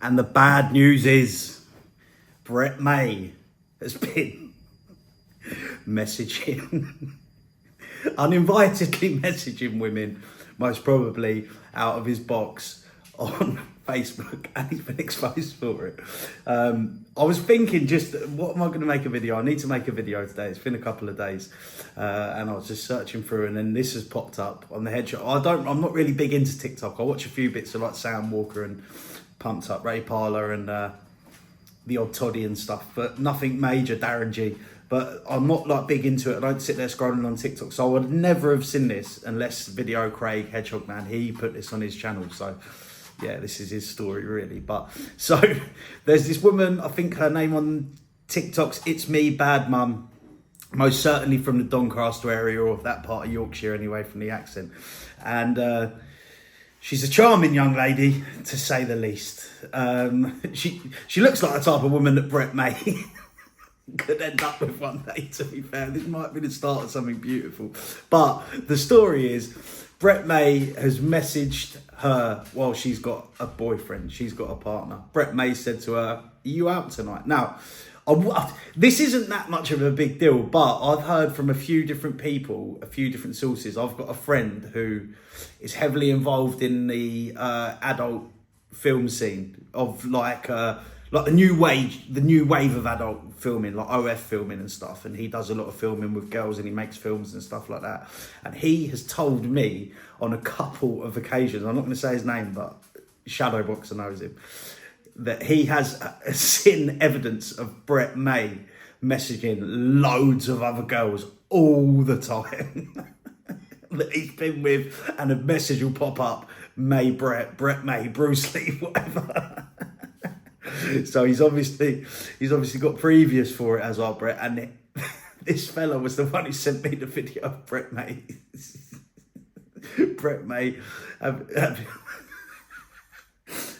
And the bad news is Brett May has been messaging, uninvitedly messaging women, most probably out of his box on Facebook, and he's been exposed for it. I was thinking, just what am I going to make a video? I need to make a video today. It's been a couple of days, and I was just searching through, and then this has popped up on the headshot. I'm not really big into TikTok. I watch a few bits of like Sam Walker and Pumped Up Ray Parler and the odd Toddy and stuff, but nothing major, Darren G. But I'm not like big into it. I don't sit there scrolling on TikTok, so I would never have seen this unless Video Craig Hedgehog Man, he put this on his channel. So yeah, this is his story really. But so there's this woman, I think her name on TikTok's Itsmebadmom, most certainly from the Doncaster area, or that part of Yorkshire anyway, from the accent. And she's a charming young lady, to say the least. She looks like the type of woman that Brett May could end up with one day, to be fair. This might be the start of something beautiful. But the story is, Brett May has messaged her while she's got a boyfriend, she's got a partner. Brett May said to her, "Are you out tonight?" Now, this isn't that much of a big deal, but I've heard from a few different people, a few different sources. I've got a friend who is heavily involved in the adult film scene of like the new wave of adult filming, like OF filming and stuff. And he does a lot of filming with girls, and he makes films and stuff like that. And he has told me on a couple of occasions, I'm not going to say his name, but Shadowboxer knows him, that he has seen evidence of Brett May messaging loads of other girls all the time that he's been with, and a message will pop up, May Brett May, Bruce Lee, whatever. So he's obviously got previous for it as our Brett, and this fella was the one who sent me the video of Brett May. Brett May.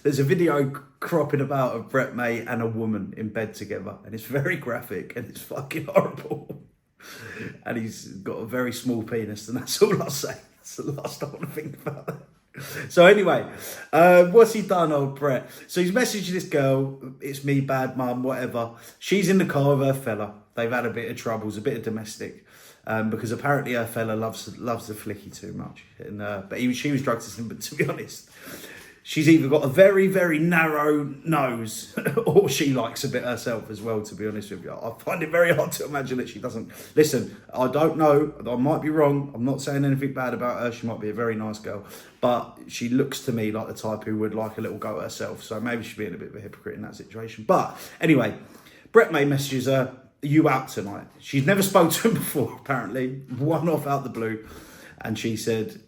There's a video cropping about of Brett May and a woman in bed together, and it's very graphic and it's fucking horrible. And he's got a very small penis, and that's all I'll say. That's the last I want to think about that. So anyway, what's he done, old Brett? So he's messaged this girl, it's me, bad mum, whatever. She's in the car with her fella. They've had a bit of troubles, a bit of domestic, because apparently her fella loves the flicky too much. And but she was drug testing. But to be honest, she's either got a very, very narrow nose, or she likes a bit herself as well, to be honest with you. I find it very hard to imagine that she doesn't. Listen, I don't know. I might be wrong. I'm not saying anything bad about her. She might be a very nice girl. But she looks to me like the type who would like a little go at herself. So maybe she's being a bit of a hypocrite in that situation. But anyway, Brett May messages her, "Are you out tonight?" She's never spoken to him before, apparently. One off out the blue. And she says,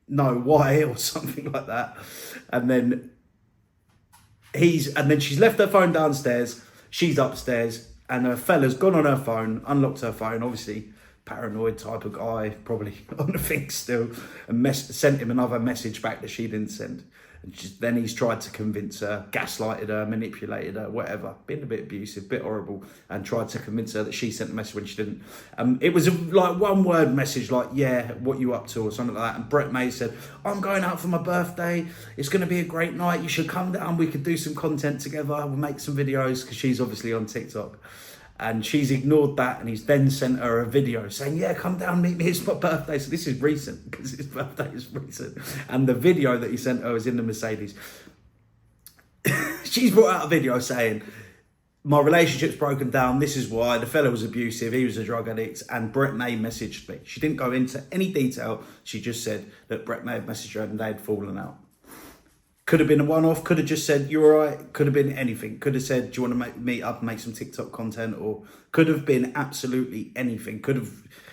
"No, why?" or something like that. And then she's left her phone downstairs. She's upstairs, and her fella's gone on her phone, unlocked her phone, obviously paranoid type of guy, probably on the thing still, and sent him another message back that she didn't send. And then he's tried to convince her, gaslighted her, manipulated her, whatever, been a bit abusive, a bit horrible, and tried to convince her that she sent the message when she didn't. It was like one word message, like, "Yeah, what you up to?" or something like that. And Brett May said, "I'm going out for my birthday. It's going to be a great night. You should come down. We could do some content together. We'll make some videos," because she's obviously on TikTok. And she's ignored that, and he's then sent her a video saying, "Yeah, come down, meet me, it's my birthday." So this is recent, because his birthday is recent. And the video that he sent her was in the Mercedes. She's brought out a video saying, "My relationship's broken down, this is why. The fella was abusive, he was a drug addict, and Brett May messaged me." She didn't go into any detail. She just said that Brett May had messaged her and they had fallen out. Could have been a one-off, could have just said, "You're all right," could have been anything. Could have said, "Do you want to meet up and make some TikTok content?" Or could have been absolutely anything.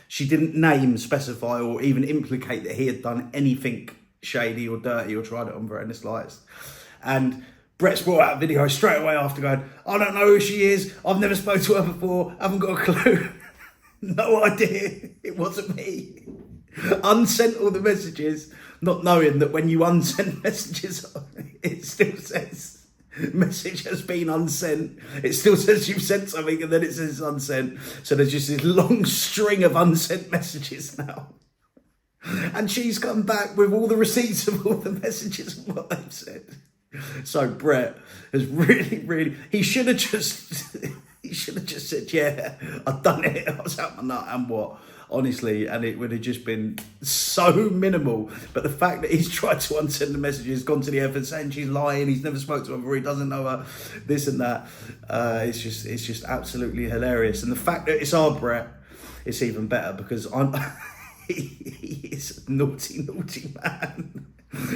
She didn't specify, or even implicate that he had done anything shady or dirty or tried it on her in the slightest. And Brett's brought out a video straight away after going, "I don't know who she is. I've never spoken to her before. I haven't got a clue. No idea. It wasn't me." Unsent all the messages, not knowing that when you unsend messages, it still says message has been unsent. It still says you've sent something, and then it says unsent. So there's just this long string of unsent messages now. And she's come back with all the receipts of all the messages and what they've said. So Brett has really, he should have just said, yeah, I've done it. I was out my nut and what, honestly, and it would have just been so minimal. But the fact that he's tried to unsend the messages, gone to the effort saying she's lying, he's never spoke to her before, he doesn't know her, this and that, it's just absolutely hilarious. And the fact that it's our Brett, it's even better because he is a naughty man.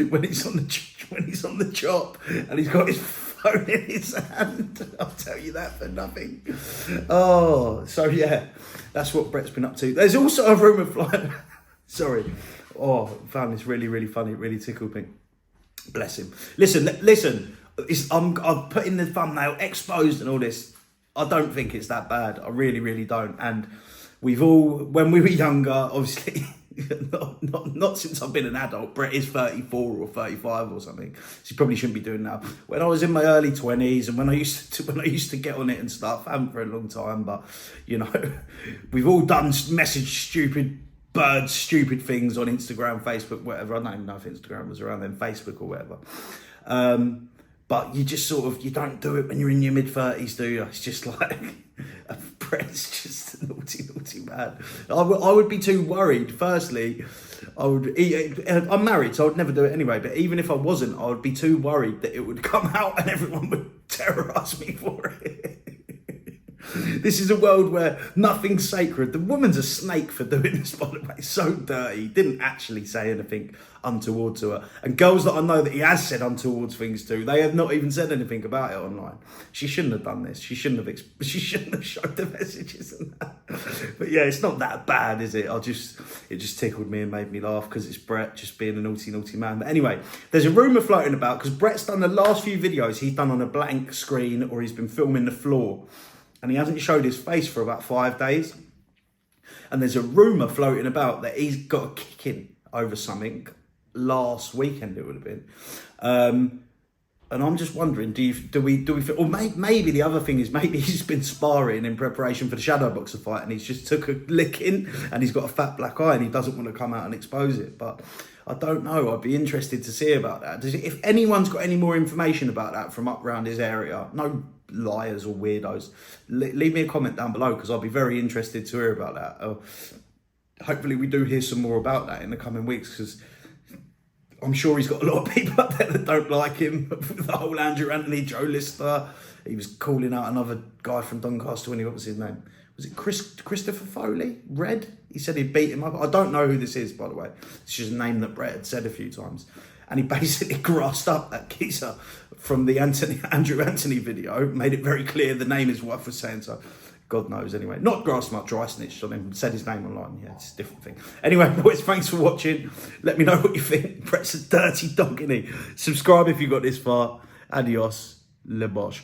When he's on the chop and he's got his phone in his hand, I'll tell you that for nothing. Oh, so yeah, that's what Brett's been up to. There's also a rumour flying. Sorry. Oh, I found this really funny. It really tickled me. Bless him. Listen. I've put in the thumbnail exposed and all this. I don't think it's that bad. I really don't. And we've all, when we were younger, obviously. Not since I've been an adult. Brett is 34 or 35 or something. So he probably shouldn't be doing that. When I was in my early 20s and when I used to get on it and stuff, I haven't for a long time, but you know, we've all done stupid things on Instagram, Facebook, whatever. I don't even know if Instagram was around then, Facebook or whatever. But you just you don't do it when you're in your mid-30s, do you? It's just like, Brett's just a naughty man. I would be too worried. Firstly, I'm married, so I would never do it anyway. But even if I wasn't, I would be too worried that it would come out and everyone would terrorise me for it. This is a world where nothing's sacred. The woman's a snake for doing this, by the way. So dirty. Didn't actually say anything untoward to her. And girls that I know that he has said untoward things to, they have not even said anything about it online. She shouldn't have done this. She shouldn't have showed the messages and that. But yeah, it's not that bad, is it? It just tickled me and made me laugh because it's Brett just being a naughty man. But anyway, there's a rumour floating about because Brett's done the last few videos he's done on a blank screen or he's been filming the floor. And he hasn't showed his face for about 5 days. And there's a rumour floating about that he's got a kicking over something. Last weekend it would have been. And I'm just wondering, do we feel, or maybe the other thing is maybe he's been sparring in preparation for the shadow boxer fight and he's just took a licking and he's got a fat black eye and he doesn't want to come out and expose it. But I don't know. I'd be interested to see about that. If anyone's got any more information about that from up around his area, no liars or weirdos, leave me a comment down below because I'll be very interested to hear about that. Hopefully we do hear some more about that in the coming weeks because I'm sure he's got a lot of people up there that don't like him. The whole Andrew Anthony, Joe Lister. He was calling out another guy from Doncaster when what was his name? Was it Christopher Foley? Red? He said he'd beat him up. I don't know who this is, by the way. It's just a name that Brett had said a few times. And he basically grassed up that geezer from the Andrew Anthony video, made it very clear the name his wife was saying, so God knows anyway. Not grassed him up, dry snitched on him, said his name online. Yeah, it's a different thing. Anyway, boys, thanks for watching. Let me know what you think. Brett's a dirty dog, innit? Subscribe if you got this far. Adios, le bosh.